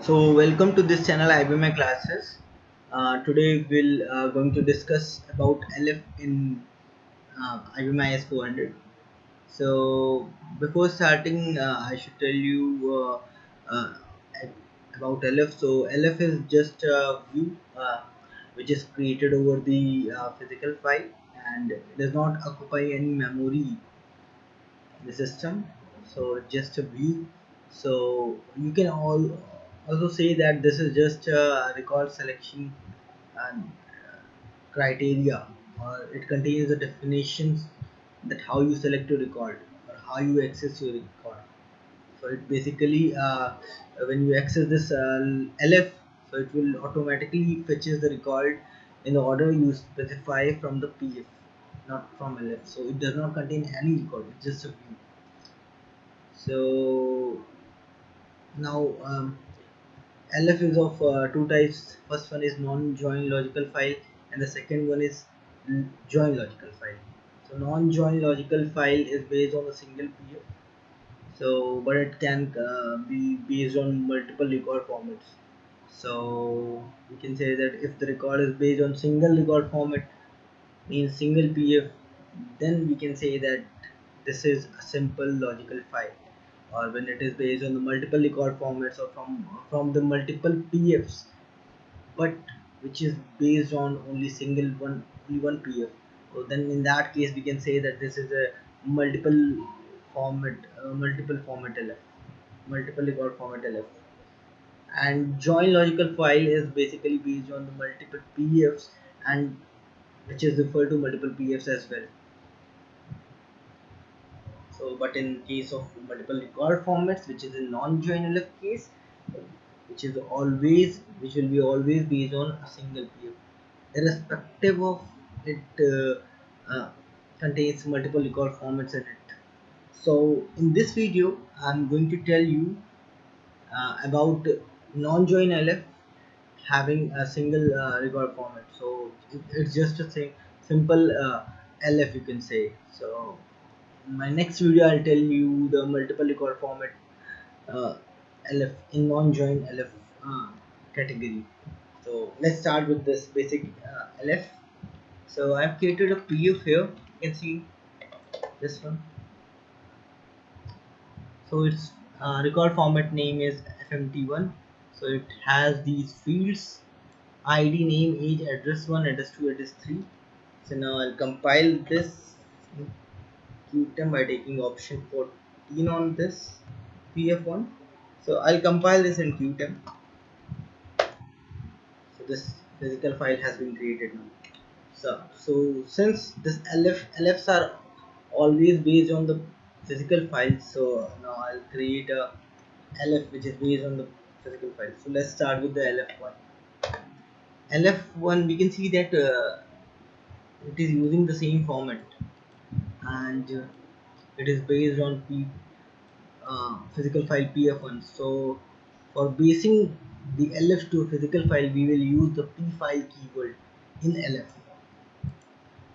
So welcome to this channel IBMI classes. Today we'll going to discuss about LF in IBMI AS400. So before starting, I should tell you uh, about LF. So LF is just a view which is created over the physical file, and it does not occupy any memory in the system. So just a view. So you can also say that this is just a record selection and criteria, or it contains the definitions that how you select your record or how you access your record. So it basically when you access this LF, so it will automatically fetches the record in the order you specify from the PF, not from LF. So it does not contain any record, it's just a view. So now LF is of two types. First one is non-join logical file, and the second one is join logical file. So non-join logical file is based on a single PF. So but it can be based on multiple record formats. So we can say that if the record is based on single record format, means single PF, then we can say that this is a simple logical file. Or when it is based on the multiple record formats or from the multiple PFs, but which is based on only one PF. So then in that case we can say that this is a multiple multiple format LF, multiple record format LF. And join logical file is basically based on the multiple PFs, and which is referred to multiple PFs as well. So, but in case of multiple record formats, which is a non-join LF case, which will be always based on a single PF, irrespective of it contains multiple record formats in it. So, in this video, I'm going to tell you about non-join LF having a single record format. So it's just a thing, simple LF you can say. So my next video I'll tell you the multiple record format uh, LF in non-join LF category. So let's start with this basic LF. So I've created a PF here. You can see this one. So its record format name is FMT1. So it has these fields: ID, name, age, address 1, address 2, address 3. So now I'll compile this in Qtem by taking option 14 on this PF1. So I'll compile this in Qtem. So this physical file has been created now. So since this LFs are always based on the physical file, so now I'll create a LF which is based on the physical file. So let's start with the LF1. LF1, we can see that it is using the same format, and it is based on physical file PF1. So for basing the LF to a physical file, we will use the P file keyword in LF.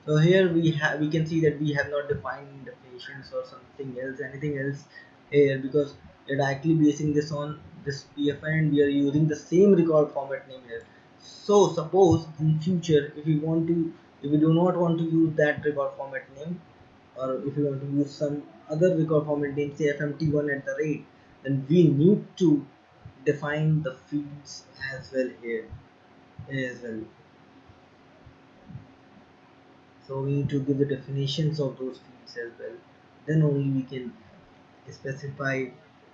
So here we can see that we have not defined definitions or something else, anything else here, because we're actually basing this on this PFN and we are using the same record format name here. So suppose in future if we do not want to use that record format name, or if you want to use some other record format name, say FMT1 at the rate, then we need to define the fields as well here as well. So we need to give the definitions of those fields as well. Then only we can specify,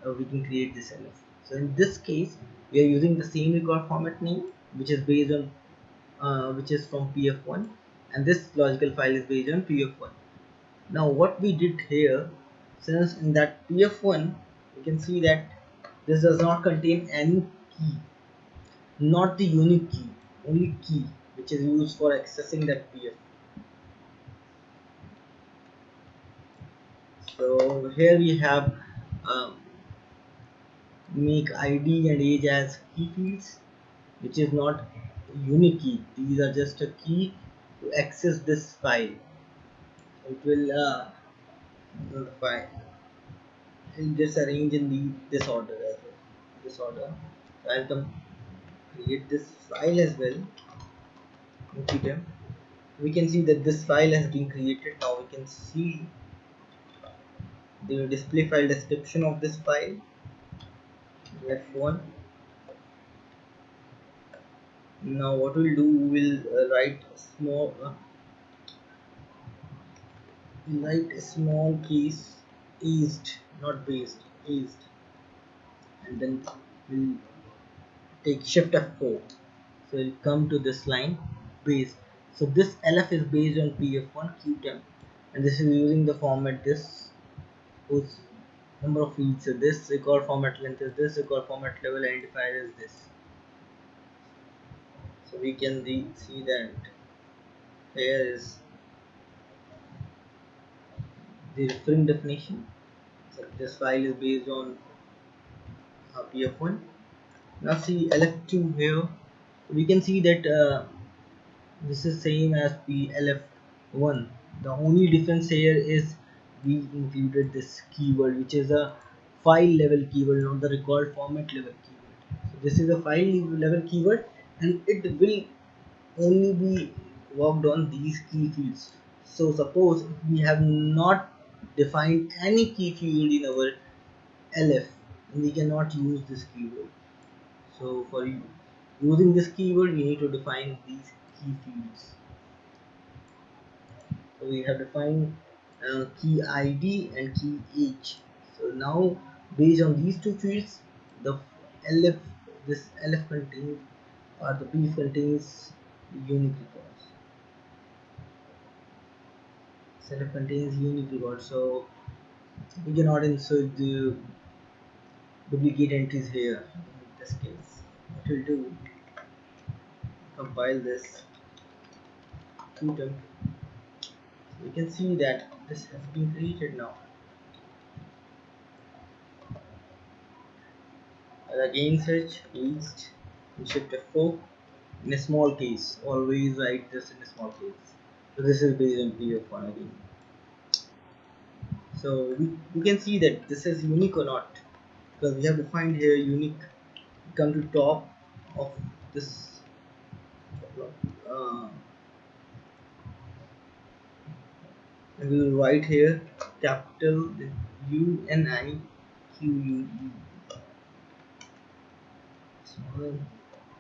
we can create this LF. So in this case, we are using the same record format name, which is based on, which is from PF1, and this logical file is based on PF1. Now what we did here, since in that PF1, you can see that this does not contain any key, not the unique key, only key, which is used for accessing that PF. So here we have um, make ID and age as key fields, which is not unique key. These are just a key to access this file. It will file. It will just arrange in this order as well. This order. So I'll come create this file as well. Okay, we can see that this file has been created. Now we can see the display file description of this file. F1. Now what we'll do, we'll write a small case, eased, not based, eased, and then we'll take shift F4. So we'll come to this line, base. So this LF is based on PF1 QTemp, and this is using the format this whose number of fields. So this record format length is this, record format level identifier is this. So we can see that here is the referring definition. So this file is based on PF1. Now see LF2 here. We can see that this is same as PLF1. The only difference here is we included this keyword, which is a file level keyword, not the record format level keyword. So this is a file level keyword, and it will only be worked on these key fields. So suppose we have not defined any key field in our LF, we cannot use this keyword. So for using this keyword, we need to define these key fields. So we have defined key ID and key age. So now based on these two fields, the LF this LF contains or the piece contains unique records. LF contains unique records, so we cannot insert the duplicate entries here. In this case, what we'll do, compile this tutor. We can see that this has been created now. Again search east and shift F4 in a small case. Always write this in a small case. So this is based on PF1 again. So we can see that this is unique or not, because we have defined here unique. Come to top of this uh, and we will write here capital UNIQUE. Small.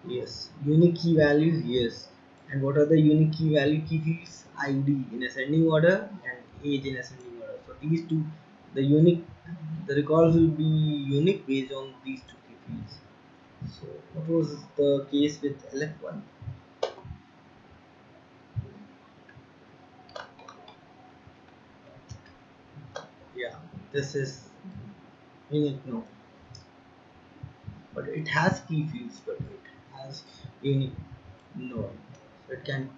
Yes, unique key values, yes. And what are the unique key value key fields? ID in ascending order and age in ascending order. So these two, the unique, the records will be unique based on these two key fields. So what was the case with LF1? Yeah, this is unique no, but it has key fields, but it has unique no. So it can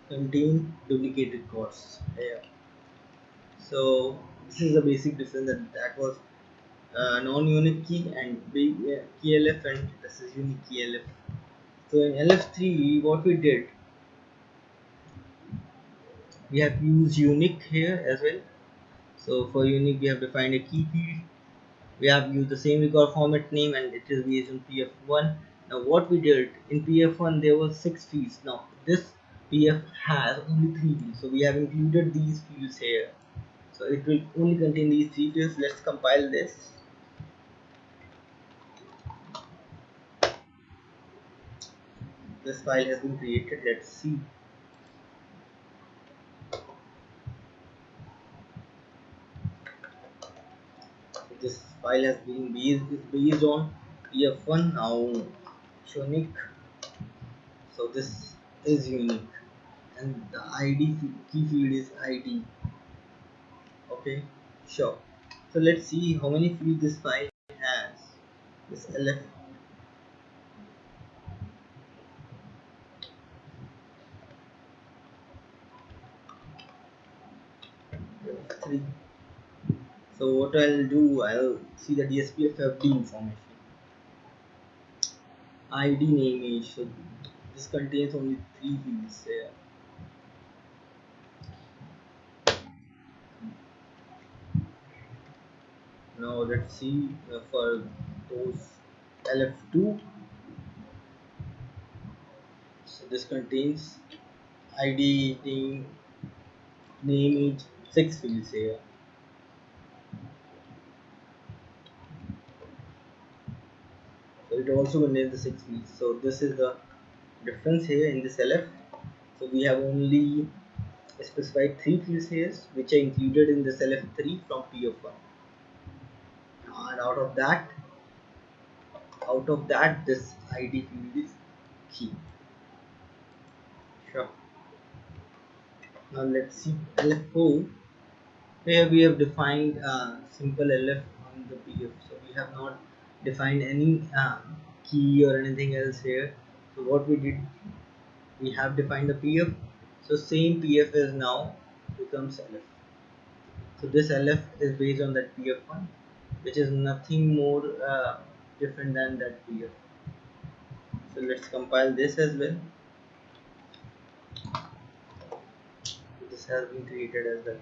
contain duplicate records here. So this is the basic difference, that was non-unique key and key LF, and this is unique key LF. So in LF3 what we did, we have used unique here as well. So for unique we have defined a key field, we have used the same record format name, and it is based on PF1. Now what we did in PF1, there were 6 fields. Now this PF has only 3 fields, so we have included these fields here. So it will only contain these 3 fields. Let's compile this. This file has been created. Let's see. This file has been based on PF1. Now unique. So this is unique, and the ID key field is ID. Okay, sure. So let's see how many fields this file has. This LF3. So what I'll do, I'll see the DSPFFD information. ID name age. So this contains only 3 fields here. Now let's see for those LF2. This contains ID, name each 6 fields here. So it also contains the 6 fields. So this is the difference here in this LF. So we have only specified 3 fields here, which are included in this LF3 from P of 1. And out of that, this ID field is key. Sure. Now let's see LF4. Here we have defined simple LF on the PF. So we have not defined any key or anything else here. So what we did, we have defined the PF. So same PF is now becomes LF. So this LF is based on that PF1, which is nothing more different than that PF. So let's compile this as well. This has been created as well.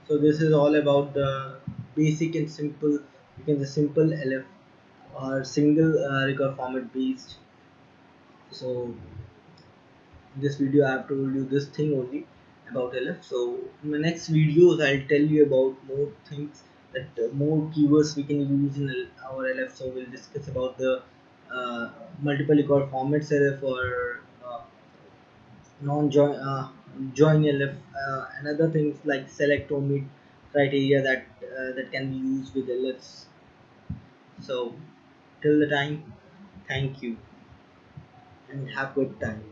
So this is all about the basic and simple, you can the simple LF or single record format based. So in this video I have told you this thing only about LF. So in my next videos I'll tell you about more things, that more keywords we can use in our LF. So we'll discuss about the multiple record formats LF or non-join join LF and other things like select omit criteria that can be used with LFs. So till the time, thank you and have good time.